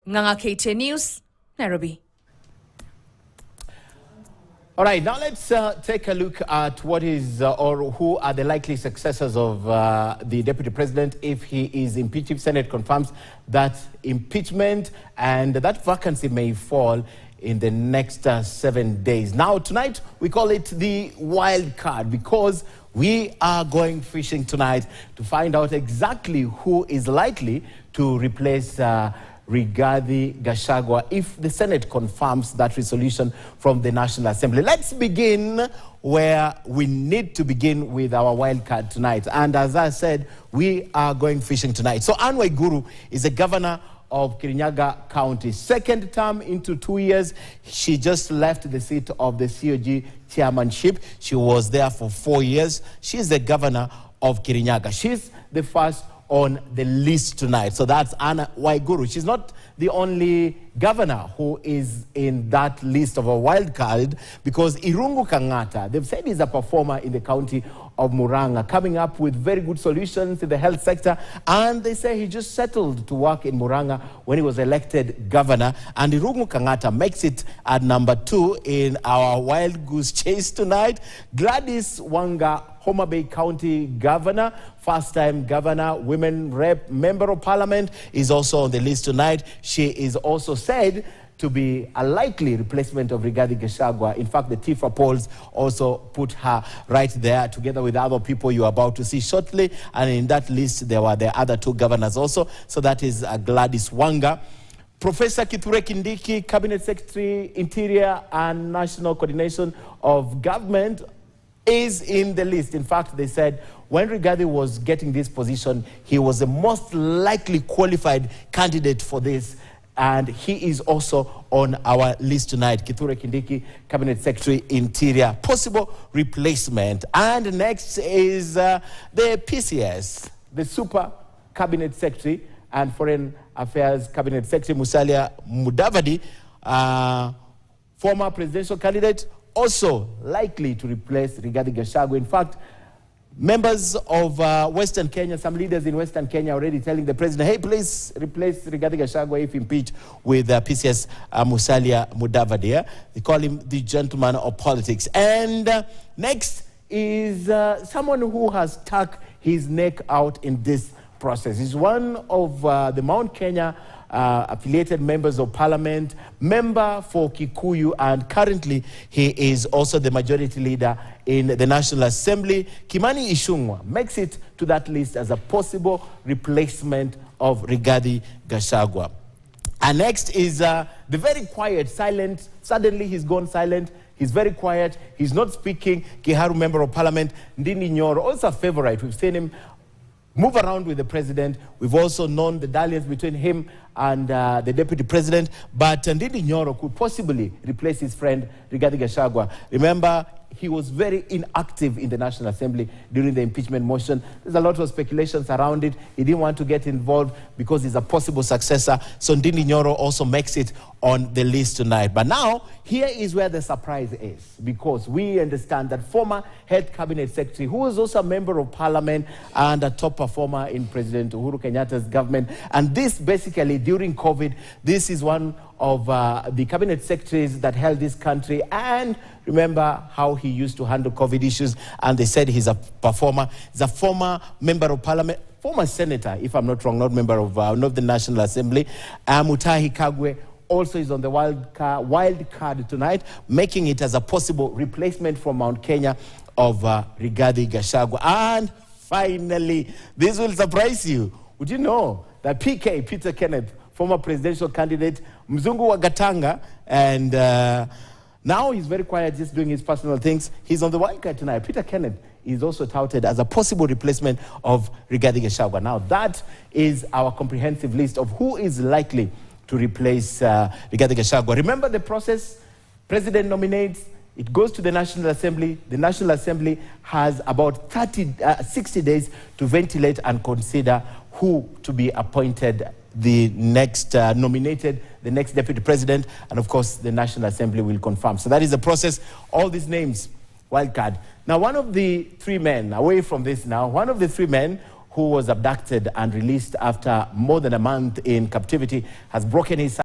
Nganga KTN News, Nairobi. All right, now let's take a look at what is or who are the likely successors of the Deputy President if he is impeached. If Senate confirms that impeachment, and that vacancy may fall in the next 7 days. Now, tonight, we call it the wild card because we are going fishing tonight to find out exactly who is likely to replace Rigathi Gachagua if the Senate confirms that resolution from the National Assembly. Let's begin where we need to begin with our wild card tonight. And as I said, we are going fishing tonight. So Anne Waiguru is the governor of Kirinyaga County. Second term into 2 years. She just left the seat of the COG chairmanship. She was there for 4 years. She is the governor of Kirinyaga. She's the first on the list tonight. So that's Anne Waiguru. She's not the only governor who is in that list of a wild card because Irungu Kang'ata, they've said he's a performer in the county of Murang'a, coming up with very good solutions in the health sector. And they say he just settled to work in Murang'a when he was elected governor. And Irungu Kang'ata makes it at number 2 in our wild goose chase tonight. Gladys Wanga, Homa Bay County Governor, first-time governor, women rep, member of parliament, is also on the list tonight. She is also said to be a likely replacement of Rigathi Gachagua. In fact, the TIFA polls also put her right there together with other people you're about to see shortly. And in that list, there were the other 2 governors also. So that is Gladys Wanga. Professor Kithure Kindiki, Cabinet Secretary, Interior and National Coordination of Government, is in the list. In fact, they said when Rigathi was getting this position, he was the most likely qualified candidate for this. And he is also on our list tonight. Kithure Kindiki, Cabinet Secretary, Interior, possible replacement. And next is the PCS, the Super Cabinet Secretary and Foreign Affairs Cabinet Secretary, Musalia Mudavadi, former presidential candidate, also likely to replace Rigathi Gachagua. In fact, members of Western Kenya, some leaders in Western Kenya are already telling the president, hey, please replace Rigathi Gachagua if impeached with PCS Musalia Mudavadi. Yeah? They call him the gentleman of politics. And next is someone who has stuck his neck out in this process. He's one of the Mount Kenya affiliated members of parliament, member for Kikuyu, and currently he is also the majority leader in the National Assembly. Kimani Ichung'wah makes it to that list as a possible replacement of Rigathi Gachagua. And next is the very quiet, silent, suddenly he's gone silent. He's very quiet, he's not speaking. Kiharu, member of parliament, Ndindi Nyoro, also a favorite. We've seen him move around with the president. We've also known the dalliance between him and the deputy president. But Ndindi Nyoro could possibly replace his friend Rigathi Gachagua. Remember, he was very inactive in the National Assembly during the impeachment motion. There's a lot of speculations around it. He didn't want to get involved because he's a possible successor. So Ndindi Nyoro also makes it on the list tonight. But now, here is where the surprise is, because we understand that former head cabinet secretary, who was also a member of parliament and a top performer in President Uhuru Kenyatta's government, and this basically during COVID, this is one of the cabinet secretaries that held this country. And remember how he used to handle COVID issues, and they said he's a performer. He's a former member of parliament, former senator, if I'm not wrong, not member of the National Assembly. Mutahi Kagwe also is on the wild card tonight, making it as a possible replacement from Mount Kenya of Rigathi Gachagua. And finally, this will surprise you. Would you know that PK, Peter Kenneth, former presidential candidate, Mzungu wa Gatanga, and now he's very quiet, just doing his personal things. He's on the wild card tonight. Peter Kenneth is also touted as a possible replacement of Rigathi Gachagua. Now, that is our comprehensive list of who is likely to replace Rigathi Gachagua. Remember the process. President nominates, it goes to the National Assembly. The National Assembly has about 60 days to ventilate and consider who to be appointed the next nominated, the next deputy president, and of course the National Assembly will confirm. So that is the process. All these names, wildcard. Now, one of the 3 men, away from this now, one of the 3 men who was abducted and released after more than a month in captivity has broken his